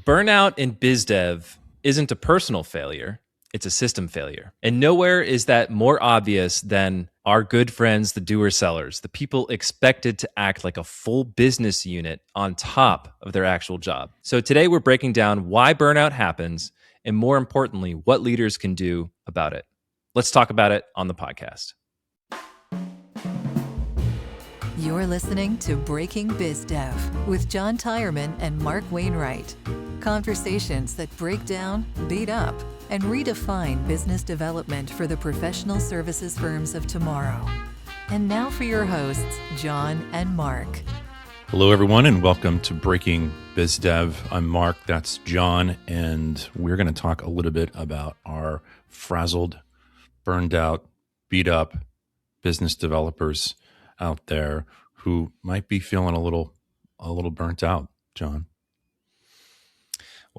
Burnout in BizDev isn't a personal failure, it's a system failure. And nowhere is that more obvious than our good friends, the Doer-Sellers, the people expected to act like a full business unit on top of their actual job. So today we're breaking down why burnout happens and, more importantly, what leaders can do about it. Let's talk about it on the podcast. You're listening to Breaking BizDev with John Tyreman and Mark Wainwright. Conversations that break down, beat up, and redefine business development for the professional services firms of tomorrow. And now for your hosts, John and Mark. Hello, everyone, and welcome to Breaking BizDev. I'm Mark, that's John, and we're going to talk a little bit about our frazzled, burned out, beat up business developers out there who might be feeling a little burnt out, John.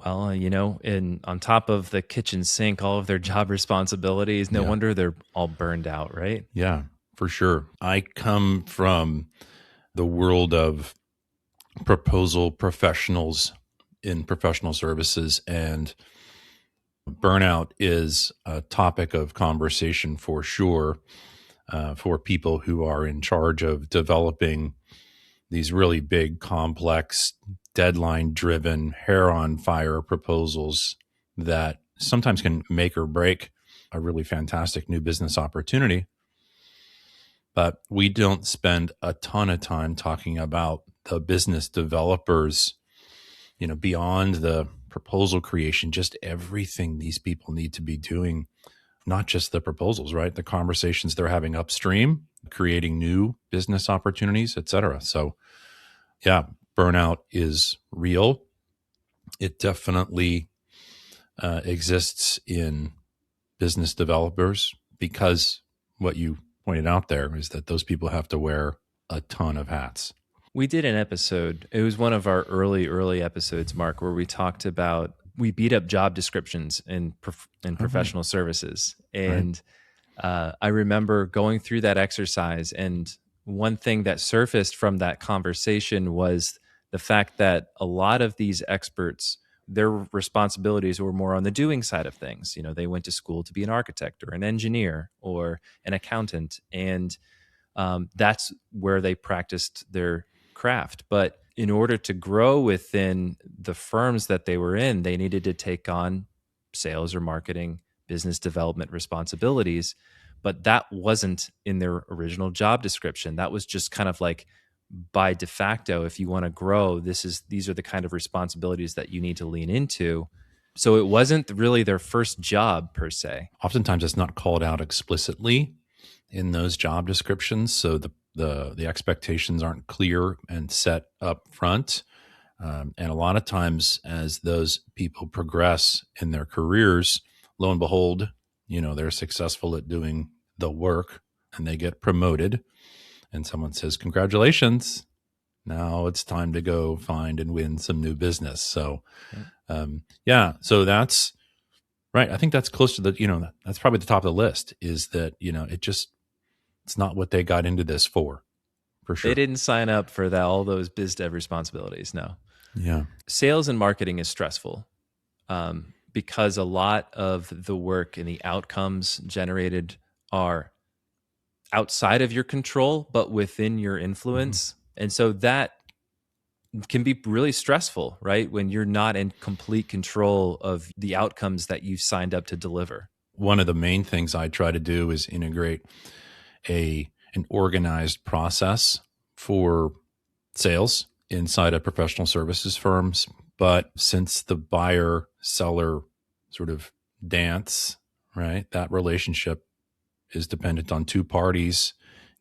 Well, on top of the kitchen sink, all of their job responsibilities, no wonder they're all burned out, right? Yeah, for sure. I come from the world of proposal professionals in professional services, and burnout is a topic of conversation for sure for people who are in charge of developing these really big, complex, deadline-driven, hair-on-fire proposals that sometimes can make or break a really fantastic new business opportunity. But we don't spend a ton of time talking about the business developers, beyond the proposal creation, just everything these people need to be doing, not just the proposals, right? The conversations they're having upstream, creating new business opportunities, et cetera. So, yeah, burnout is real. It definitely exists in business developers because what you pointed out there is that those people have to wear a ton of hats. We did an episode, it was one of our early episodes, Mark, where we talked about, we beat up job descriptions in professional services. And I remember going through that exercise, and one thing that surfaced from that conversation was the fact that a lot of these experts, their responsibilities were more on the doing side of things. They went to school to be an architect or an engineer or an accountant, and that's where they practiced their craft. But in order to grow within the firms that they were in, they needed to take on sales or marketing, business development responsibilities. But that wasn't in their original job description. That was just kind of like by de facto, if you want to grow, these are the kind of responsibilities that you need to lean into. So it wasn't really their first job per se. Oftentimes it's not called out explicitly in those job descriptions. So the expectations aren't clear and set up front. And a lot of times as those people progress in their careers, lo and behold, they're successful at doing the work and they get promoted. And someone says, congratulations, now it's time to go find and win some new business. So, so that's right. I think that's close to that's probably the top of the list, is that, it's not what they got into this for sure. They didn't sign up for all those biz dev responsibilities, no. Yeah. Sales and marketing is stressful because a lot of the work and the outcomes generated are outside of your control, but within your influence. Mm-hmm. And so that can be really stressful, right? When you're not in complete control of the outcomes that you signed up to deliver. One of the main things I try to do is integrate an organized process for sales inside of professional services firms. But since the buyer-seller sort of dance, right, that relationship is dependent on two parties,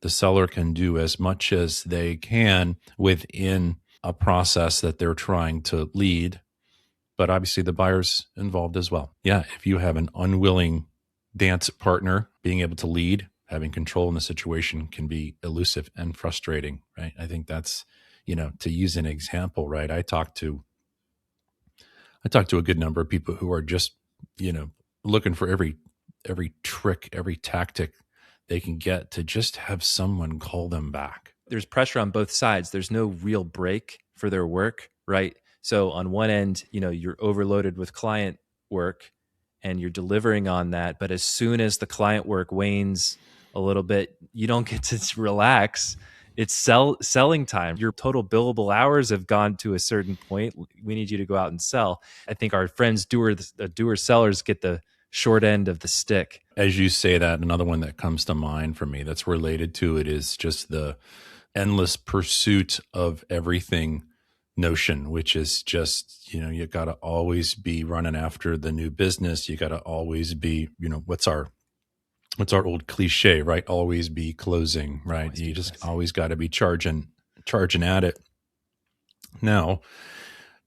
the seller can do as much as they can within a process that they're trying to lead, but obviously the buyer's involved as well. Yeah, if you have an unwilling dance partner, being able to lead, having control in the situation can be elusive and frustrating, right? I think that's, to use an example, right? I talked to a good number of people who are just, looking for every trick, every tactic they can get to just have someone call them back. There's pressure on both sides. There's no real break for their work, right? So on one end, you're overloaded with client work and you're delivering on that. But as soon as the client work wanes a little bit, you don't get to relax. It's selling time. Your total billable hours have gone to a certain point. We need you to go out and sell. I think our friends Doer-Sellers get the short end of the stick. As you say that, another one that comes to mind for me that's related to it is just the endless pursuit of everything notion, which is just, you got to always be running after the new business. You got to always be, what's our old cliche, right? Always be closing, right? You just always got to be charging at it. Now,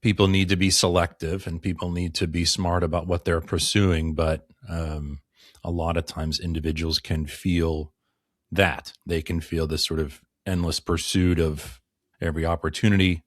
people need to be selective and people need to be smart about what they're pursuing, but a lot of times individuals can feel that. They can feel this sort of endless pursuit of every opportunity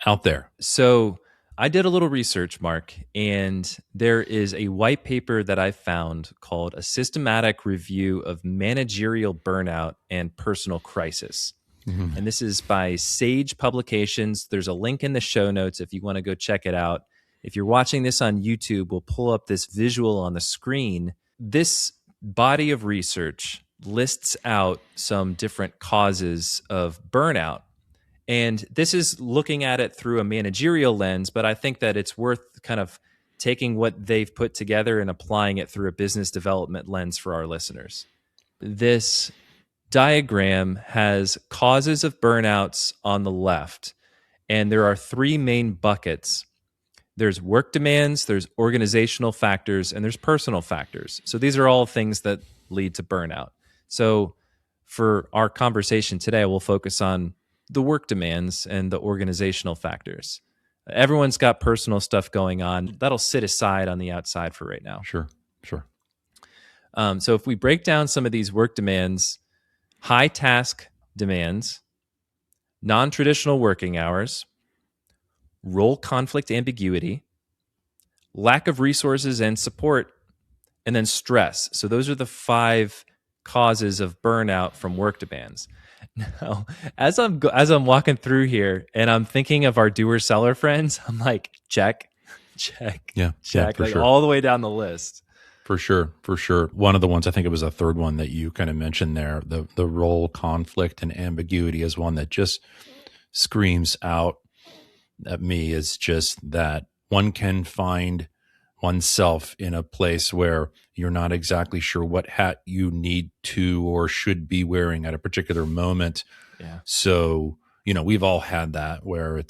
out there. So I did a little research, Mark, and there is a white paper that I found called A Systematic Review of Managerial Burnout and Personal Crisis. Mm-hmm. And this is by Sage Publications. There's a link in the show notes if you want to go check it out. If you're watching this on YouTube, we'll pull up this visual on the screen. This body of research lists out some different causes of burnout. And this is looking at it through a managerial lens, but I think that it's worth kind of taking what they've put together and applying it through a business development lens for our listeners. This diagram has causes of burnouts on the left, and there are three main buckets. There's work demands, there's organizational factors, and there's personal factors. So these are all things that lead to burnout. So for our conversation today, we'll focus on the work demands and the organizational factors. Everyone's got personal stuff going on. That'll sit aside on the outside for right now. Sure. So if we break down some of these work demands, high task demands, non-traditional working hours, role conflict ambiguity, lack of resources and support, and then stress. So those are the 5 causes of burnout from work demands. Now, as I'm walking through here and I'm thinking of our Doer-Seller friends, I'm like, check, check, like sure. All the way down the list. For sure. One of the ones, I think it was a third one that you kind of mentioned there, the role conflict and ambiguity is one that just screams out at me, is just that one can find oneself in a place where you're not exactly sure what hat you need to or should be wearing at a particular moment. Yeah. So, we've all had that where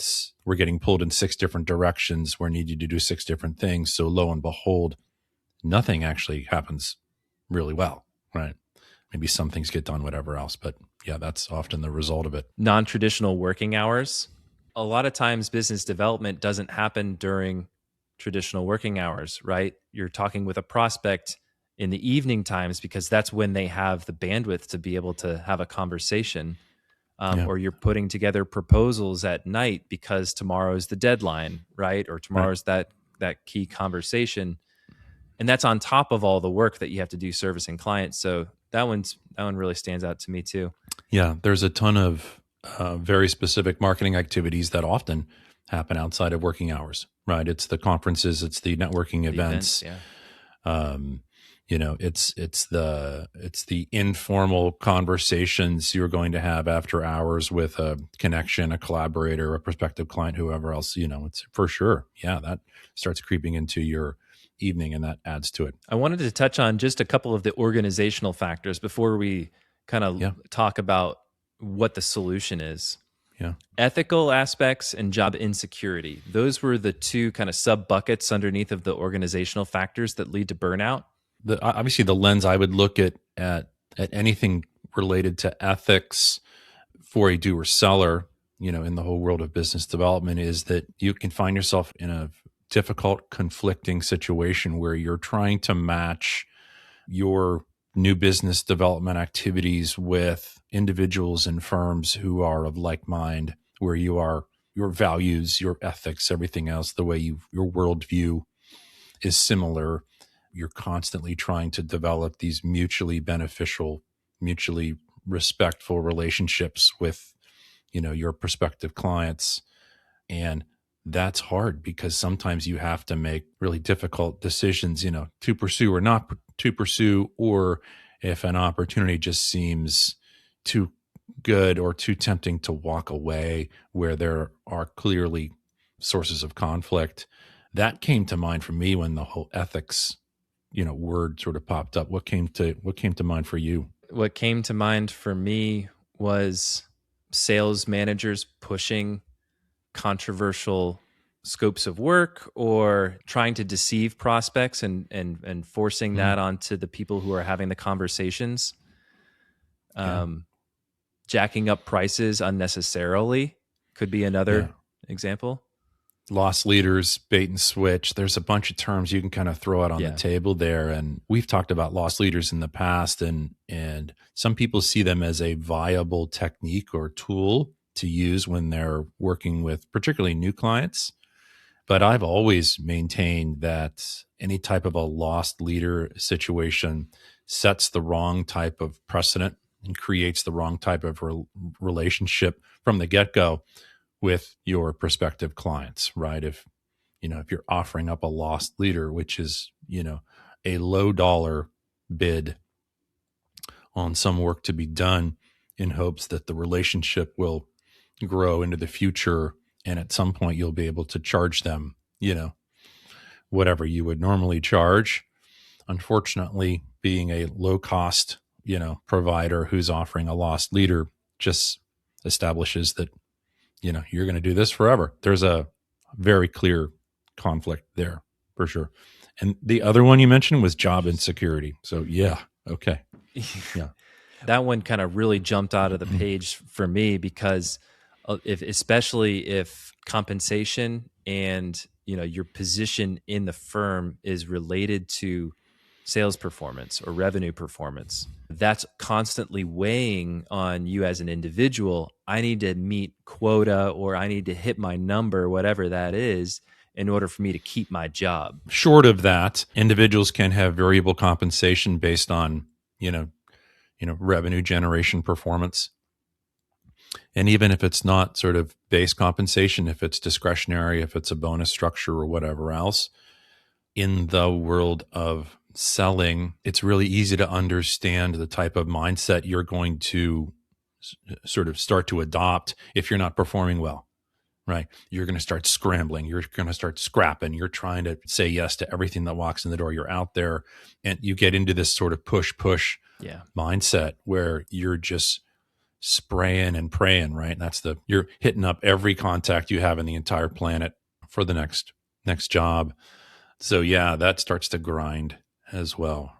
we're getting pulled in 6 different directions. We're needing to do 6 different things. So lo and behold, nothing actually happens really well, right? Maybe some things get done, whatever else. But yeah, that's often the result of it. Non-traditional working hours. A lot of times business development doesn't happen during traditional working hours, right? You're talking with a prospect in the evening times because that's when they have the bandwidth to be able to have a conversation. Or you're putting together proposals at night because tomorrow's the deadline, right? Or tomorrow's that key conversation. And that's on top of all the work that you have to do servicing clients. So that one really stands out to me too. Yeah, there's a ton of very specific marketing activities that often happen outside of working hours, right? It's the conferences, it's the networking events. It's the informal conversations you're going to have after hours with a connection, a collaborator, a prospective client, whoever else. It's for sure. Yeah, that starts creeping into your evening, and that adds to it. I wanted to touch on just a couple of the organizational factors before we kind of talk about what the solution is. Yeah. Ethical aspects and job insecurity. Those were the 2 kind of sub buckets underneath of the organizational factors that lead to burnout. Obviously the lens I would look at anything related to ethics for a doer-seller, in the whole world of business development, is that you can find yourself in a difficult, conflicting situation where you're trying to match your new business development activities with individuals and firms who are of like mind, where your values, your ethics, everything else, the way your worldview is similar. You're constantly trying to develop these mutually beneficial, mutually respectful relationships with, your prospective clients. And that's hard because sometimes you have to make really difficult decisions, to pursue or not to pursue, or if an opportunity just seems too good or too tempting to walk away where there are clearly sources of conflict. That came to mind for me when the whole ethics, word sort of popped up. What came to mind for you? What came to mind for me was sales managers pushing controversial scopes of work or trying to deceive prospects and forcing that onto the people who are having the conversations. Jacking up prices unnecessarily could be another example. Loss leaders, bait and switch. There's a bunch of terms you can kind of throw out on the table there. And we've talked about loss leaders in the past, and some people see them as a viable technique or tool to use when they're working with particularly new clients. But I've always maintained that any type of a lost leader situation sets the wrong type of precedent and creates the wrong type of relationship from the get-go with your prospective clients, right? If you're offering up a lost leader, which is, a low dollar bid on some work to be done in hopes that the relationship will grow into the future, and at some point you'll be able to charge them, whatever you would normally charge. Unfortunately, being a low cost, provider who's offering a lost leader just establishes that you're going to do this forever. There's a very clear conflict there for sure. And the other one you mentioned was job insecurity. So okay. Yeah. That one kind of really jumped out of the page for me because especially if compensation and your position in the firm is related to sales performance or revenue performance, that's constantly weighing on you as an individual. I need to meet quota, or I need to hit my number, whatever that is, in order for me to keep my job. Short of that, individuals can have variable compensation based on, revenue generation performance. And even if it's not sort of base compensation, if it's discretionary, if it's a bonus structure or whatever else, in the world of selling, it's really easy to understand the type of mindset you're going to sort of start to adopt if you're not performing well, right? You're going to start scrambling. You're going to start scrapping. You're trying to say yes to everything that walks in the door. You're out there and you get into this sort of push mindset where you're just spraying and praying, right? And you're hitting up every contact you have in the entire planet for the next job. So that starts to grind as well.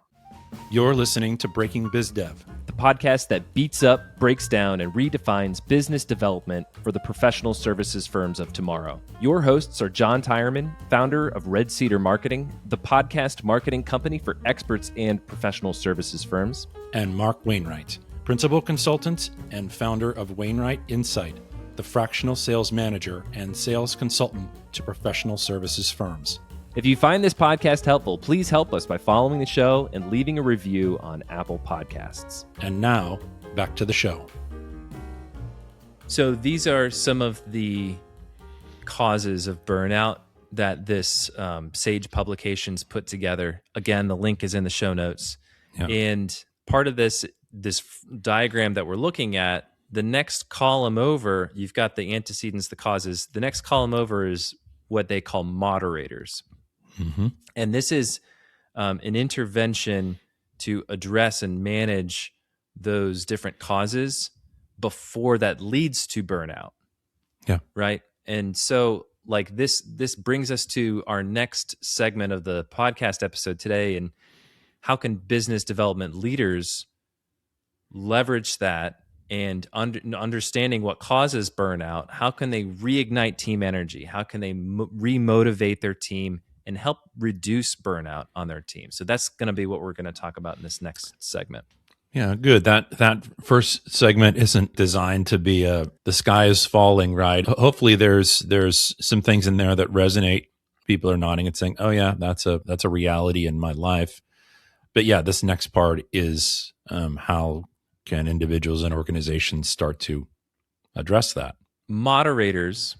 You're listening to Breaking BizDev, the podcast that beats up, breaks down, and redefines business development for the professional services firms of tomorrow. Your hosts are John Tyreman, founder of Red Cedar Marketing, the podcast marketing company for experts and professional services firms, and Mark Wainwright, principal consultant and founder of Wainwright Insight, the fractional sales manager and sales consultant to professional services firms. If you find this podcast helpful, please help us by following the show and leaving a review on Apple Podcasts. And now, back to the show. So these are some of the causes of burnout that this Sage Publications put together. Again, the link is in the show notes. Yeah. And part of this diagram that we're looking at, the next column over, you've got the antecedents, the causes. The next column over is what they call moderators. Mm-hmm. And this is an intervention to address and manage those different causes before that leads to burnout. Yeah. Right. And so like this brings us to our next segment of the podcast episode today. And how can business development leaders leverage that and understanding what causes burnout? How can they reignite team energy? How can they remotivate their team and help reduce burnout on their team? So that's going to be what we're going to talk about in this next segment. Yeah, good. That first segment isn't designed to be the sky is falling, right? Hopefully there's some things in there that resonate. People are nodding and saying, "Oh yeah, that's a reality in my life." But yeah, this next part is how can individuals and organizations start to address that? Moderators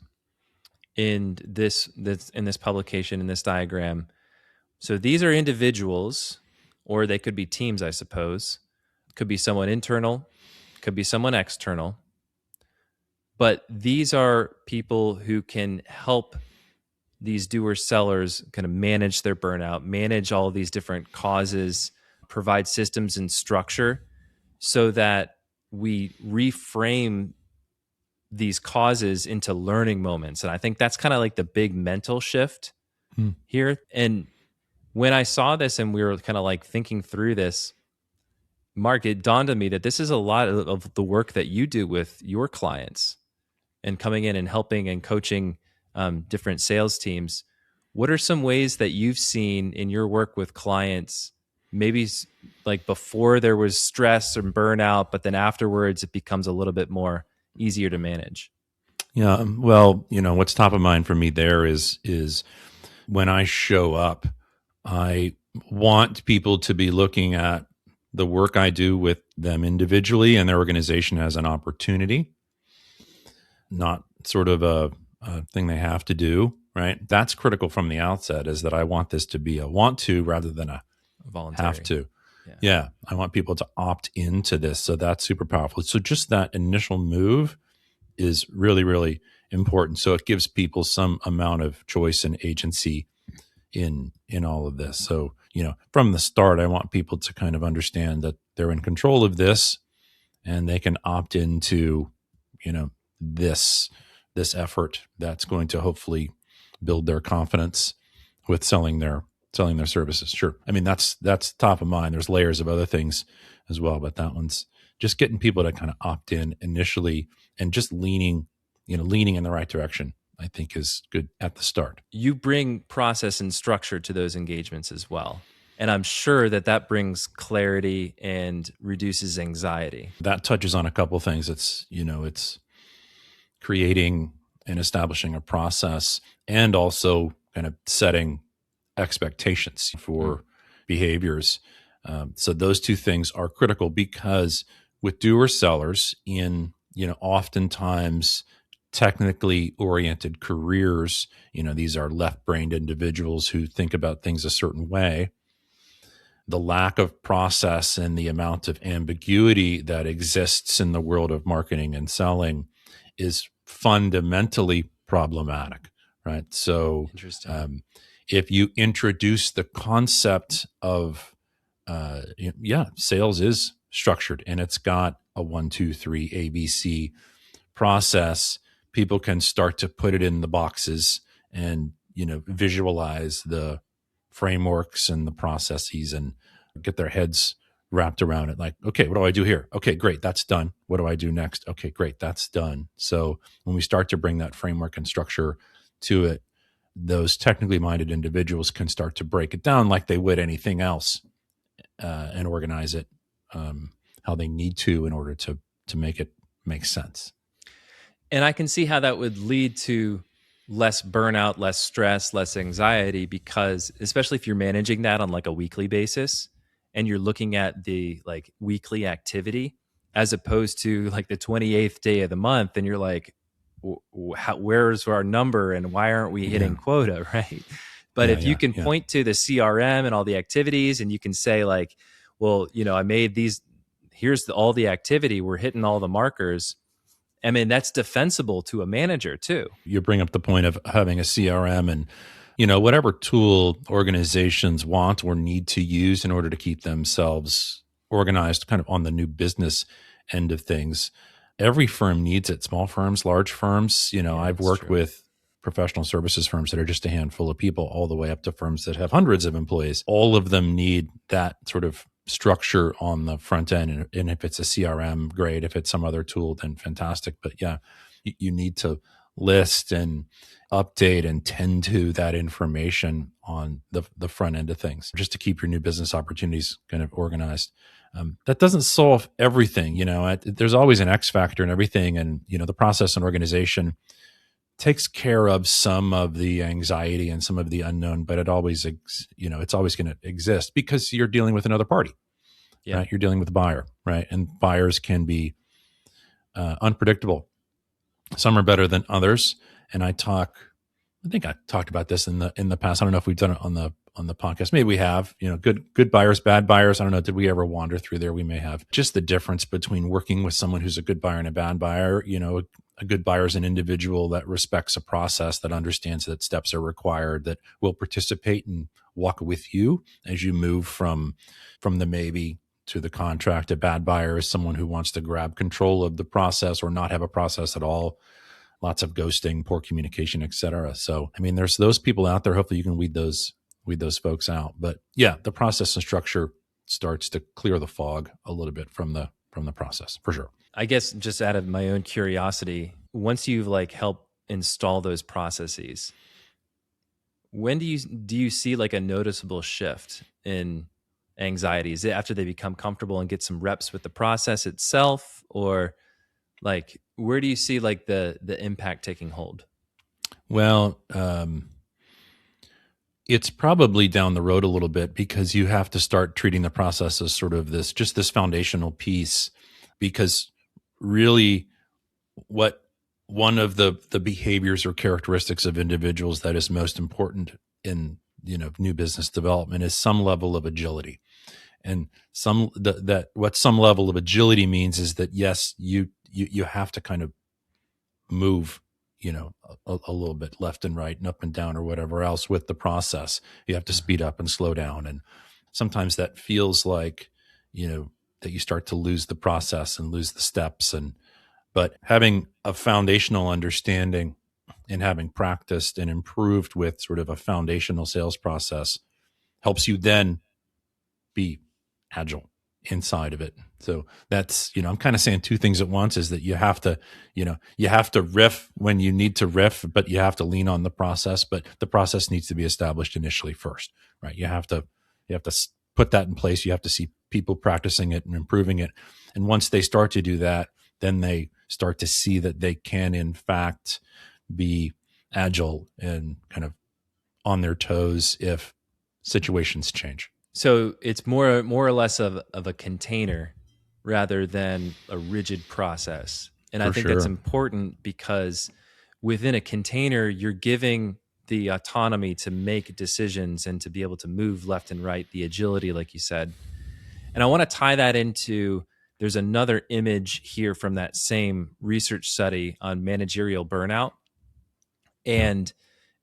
in this publication, in this diagram. So these are individuals, or they could be teams, I suppose. Could be someone internal, could be someone external. But these are people who can help these doer-sellers kind of manage their burnout, manage all these different causes, provide systems and structure so that we reframe these causes into learning moments. And I think that's kind of like the big mental shift here. And when I saw this and we were kind of like thinking through this, Mark, it dawned on me that this is a lot of the work that you do with your clients and coming in and helping and coaching different sales teams. What are some ways that you've seen in your work with clients, maybe like before there was stress and burnout, but then afterwards it becomes a little bit more easier to manage? Yeah. Well, what's top of mind for me there is when I show up, I want people to be looking at the work I do with them individually and their organization as an opportunity, not sort of a thing they have to do, right? That's critical from the outset, is that I want this to be a want to rather than a Voluntary. have to. Yeah. I want people to opt into this. So that's super powerful. So just that initial move is really, really important. So it gives people some amount of choice and agency in all of this. So, from the start, I want people to kind of understand that they're in control of this and they can opt into, this effort that's going to hopefully build their confidence with selling their services. Sure. I mean, that's top of mind. There's layers of other things as well, but that one's just getting people to kind of opt in initially and just leaning in the right direction, I think is good at the start. You bring process and structure to those engagements as well. And I'm sure that brings clarity and reduces anxiety. That touches on a couple of things. It's creating and establishing a process and also kind of setting expectations for behaviors. So those two things are critical because with doer-sellers in, oftentimes technically oriented careers, these are left-brained individuals who think about things a certain way. The lack of process and the amount of ambiguity that exists in the world of marketing and selling is fundamentally problematic, right? So if you introduce the concept of, sales is structured and it's got a 1, 2, 3 ABC process, people can start to put it in the boxes and, visualize the frameworks and the processes and get their heads wrapped around it. Like, okay, what do I do here? Okay, great. That's done. What do I do next? Okay, great. That's done. So when we start to bring that framework and structure to it, those technically minded individuals can start to break it down like they would anything else and organize it how they need to in order to make it make sense. And I can see how that would lead to less burnout, less stress, less anxiety, because especially if you're managing that on like a weekly basis and you're looking at the like weekly activity as opposed to like the 28th day of the month and you're like, where's our number and why aren't we hitting quota, right? But if you can point to the CRM and all the activities and you can say like, well, I made these, here's all the activity, we're hitting all the markers. I mean, that's defensible to a manager too. You bring up the point of having a CRM and, whatever tool organizations want or need to use in order to keep themselves organized kind of on the new business end of things. Every firm needs it, small firms, large firms. I've worked with professional services firms that are just a handful of people all the way up to firms that have hundreds of employees. All of them need that sort of structure on the front end. And if it's a CRM, great. If it's some other tool, then fantastic. But you need to list and update and tend to that information on the front end of things just to keep your new business opportunities kind of organized. That doesn't solve everything. There's always an X factor in everything. And, the process and organization takes care of some of the anxiety and some of the unknown, but it always, it's always going to exist because you're dealing with another party, right? You're dealing with a buyer, right? And buyers can be unpredictable. Some are better than others. And I talk I think I talked about this in the past. I don't know if we've done it on the podcast. Maybe we have. Good buyers, bad buyers. I don't know. Did we ever wander through there? We may have. Just the difference between working with someone who's a good buyer and a bad buyer. A good buyer is an individual that respects a process, that understands that steps are required, that will participate and walk with you as you move from the maybe to the contract. A bad buyer is someone who wants to grab control of the process or not have a process at all. Lots of ghosting, poor communication, et cetera. So, there's those people out there. Hopefully you can weed those folks out. But yeah, the process and structure starts to clear the fog a little bit from the process, for sure. I guess just out of my own curiosity, once you've helped install those processes, when do you see a noticeable shift in anxiety? Is it after they become comfortable and get some reps with the process itself, or where do you see the impact taking hold? Well, it's probably down the road a little bit, because you have to start treating the process as sort of this foundational piece. Because really, what one of the behaviors or characteristics of individuals that is most important in new business development is some level of agility. And what some level of agility means is that, yes, you have to kind of move, a little bit left and right and up and down or whatever else with the process. You have to speed up and slow down. And sometimes that feels like, that you start to lose the process and lose the steps. But having a foundational understanding and having practiced and improved with sort of a foundational sales process helps you then be agile inside of it. So that's, I'm kind of saying two things at once, is that you have to riff when you need to riff, but you have to lean on the process, but the process needs to be established initially first, right? You have to put that in place. You have to see people practicing it and improving it. And once they start to do that, then they start to see that they can, in fact, be agile and kind of on their toes if situations change. So it's more or less of a container rather than a rigid process. And I think that's important, because within a container, you're giving the autonomy to make decisions and to be able to move left and right, the agility, like you said. And I want to tie that into, there's another image here from that same research study on managerial burnout. And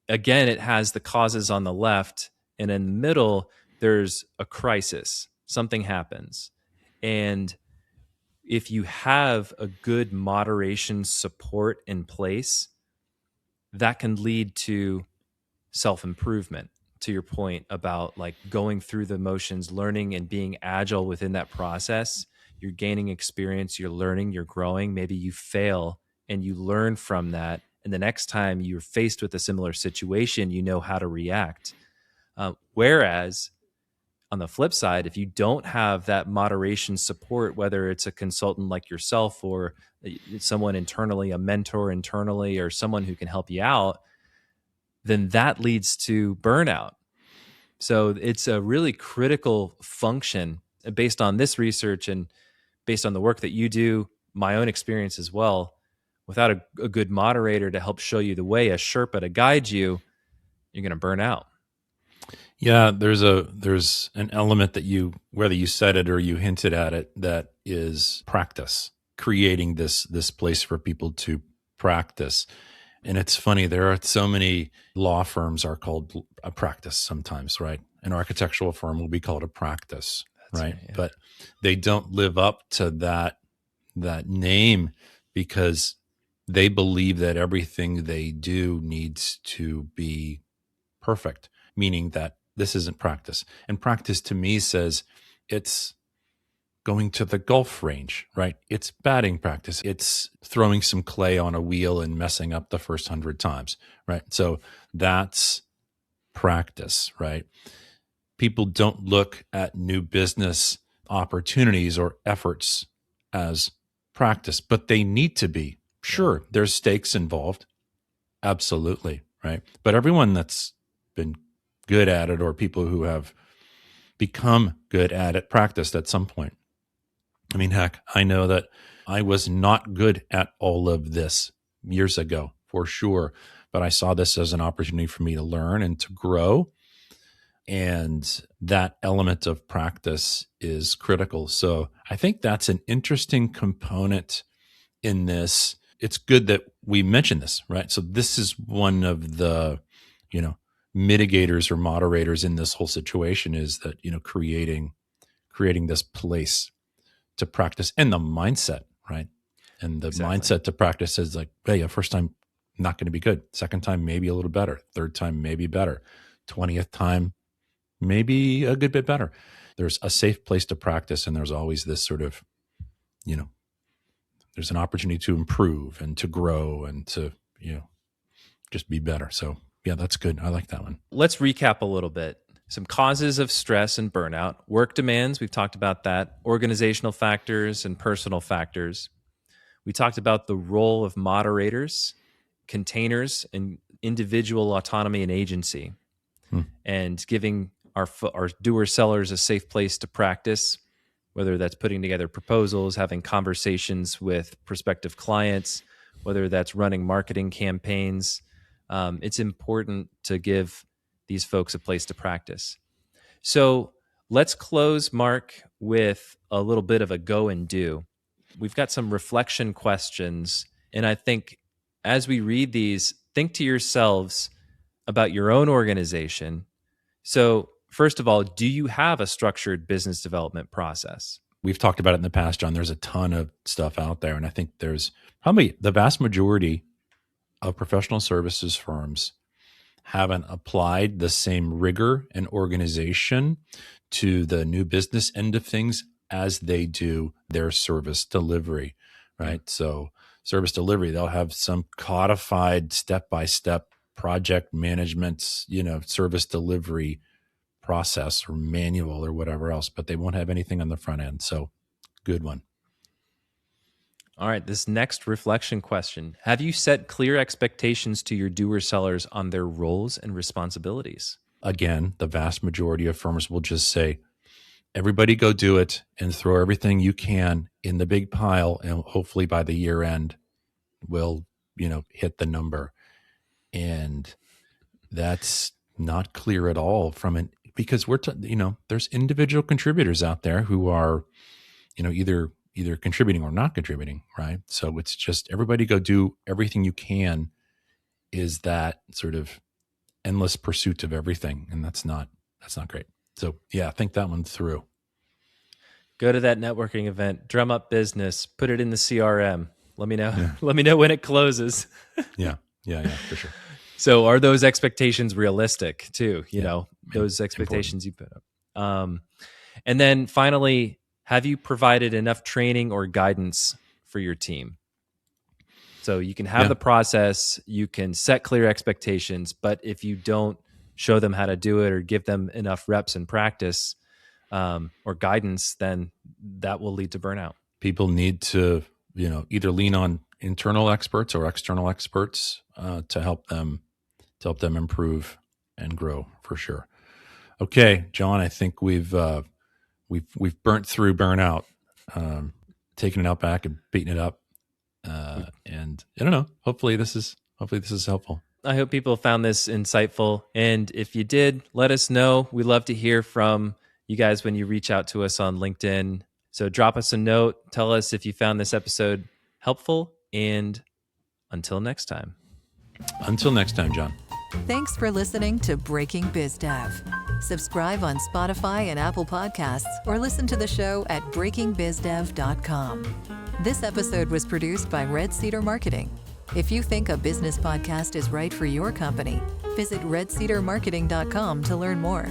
again, it has the causes on the left, and in the middle, there's a crisis. Something happens. And if you have a good moderation support in place, that can lead to self-improvement, to your point about going through the motions, learning and being agile within that process. You're gaining experience, you're learning, you're growing. Maybe you fail and you learn from that. And the next time you're faced with a similar situation, you know how to react. Whereas on the flip side, if you don't have that moderation support, whether it's a consultant like yourself or someone internally, a mentor internally, or someone who can help you out, then that leads to burnout. So it's a really critical function based on this research and based on the work that you do, my own experience as well. Without a good moderator to help show you the way, a Sherpa to guide you, you're going to burn out. Yeah, there's an element that whether you said it or you hinted at it, that is practice, creating this place for people to practice. And it's funny, there are so many law firms are called a practice sometimes, right? An architectural firm will be called a practice, right? Yeah. But they don't live up to that name, because they believe that everything they do needs to be perfect, meaning that this isn't practice. And practice to me says it's going to the golf range, right? It's batting practice. It's throwing some clay on a wheel and messing up the first 100 times, right? So that's practice, right? People don't look at new business opportunities or efforts as practice, but they need to be. Sure, there's stakes involved. Absolutely, right? But everyone that's been good at it, or people who have become good at it, practiced at some point. I mean, heck, I know that I was not good at all of this years ago, for sure. but I saw this as an opportunity for me to learn and to grow. And that element of practice is critical. So I think that's an interesting component in this. It's good that we mentioned this, right? So this is one of the, mitigators or moderators in this whole situation, is that, creating this place to practice, and the mindset, right? And the mindset to practice is like, hey, first time, not going to be good. Second time, maybe a little better. Third time, maybe better. 20th time, maybe a good bit better. There's a safe place to practice, and there's always this sort of, there's an opportunity to improve and to grow and to, just be better. So yeah, that's good. I like that one. Let's recap a little bit. Some causes of stress and burnout: work demands, we've talked about that; organizational factors and personal factors. We talked about the role of moderators, containers, and individual autonomy and agency, and giving our doer-sellers a safe place to practice, whether that's putting together proposals, having conversations with prospective clients, whether that's running marketing campaigns. It's important to give these folks a place to practice. So let's close, Mark, with a little bit of a go and do. We've got some reflection questions, and I think as we read these, think to yourselves about your own organization. So first of all, do you have a structured business development process? We've talked about it in the past, John. There's a ton of stuff out there, and I think there's probably the vast majority of professional services firms haven't applied the same rigor and organization to the new business end of things as they do their service delivery, right? So service delivery, they'll have some codified step-by-step project management, service delivery process or manual or whatever else, but they won't have anything on the front end. So good one. All right, this next reflection question: have you set clear expectations to your doer-sellers on their roles and responsibilities? Again, the vast majority of firms will just say, everybody go do it and throw everything you can in the big pile, and hopefully by the year end, we'll, hit the number. And that's not clear at all because there's individual contributors out there who are, either contributing or not contributing, right? So it's just everybody go do everything you can is that sort of endless pursuit of everything. And that's not great. So yeah, think that one through. Go to that networking event, drum up business, put it in the CRM. Let me know. Yeah. Let me know when it closes. Yeah, for sure. So are those expectations realistic too? Those expectations important. You put up. And then finally, have you provided enough training or guidance for your team? So you can have the process, you can set clear expectations, but if you don't show them how to do it or give them enough reps and practice or guidance, then that will lead to burnout. People need to, either lean on internal experts or external experts to help them improve and grow, for sure. Okay, John, I think we've burnt through burnout, taking it out back and beating it up. And I don't know, hopefully this is helpful. I hope people found this insightful. And if you did, let us know. We love to hear from you guys when you reach out to us on LinkedIn. So drop us a note. Tell us if you found this episode helpful. And until next time. Until next time, John. Thanks for listening to Breaking BizDev. Subscribe on Spotify and Apple Podcasts, or listen to the show at breakingbizdev.com. This episode was produced by Red Cedar Marketing. If you think a business podcast is right for your company, visit redcedarmarketing.com to learn more.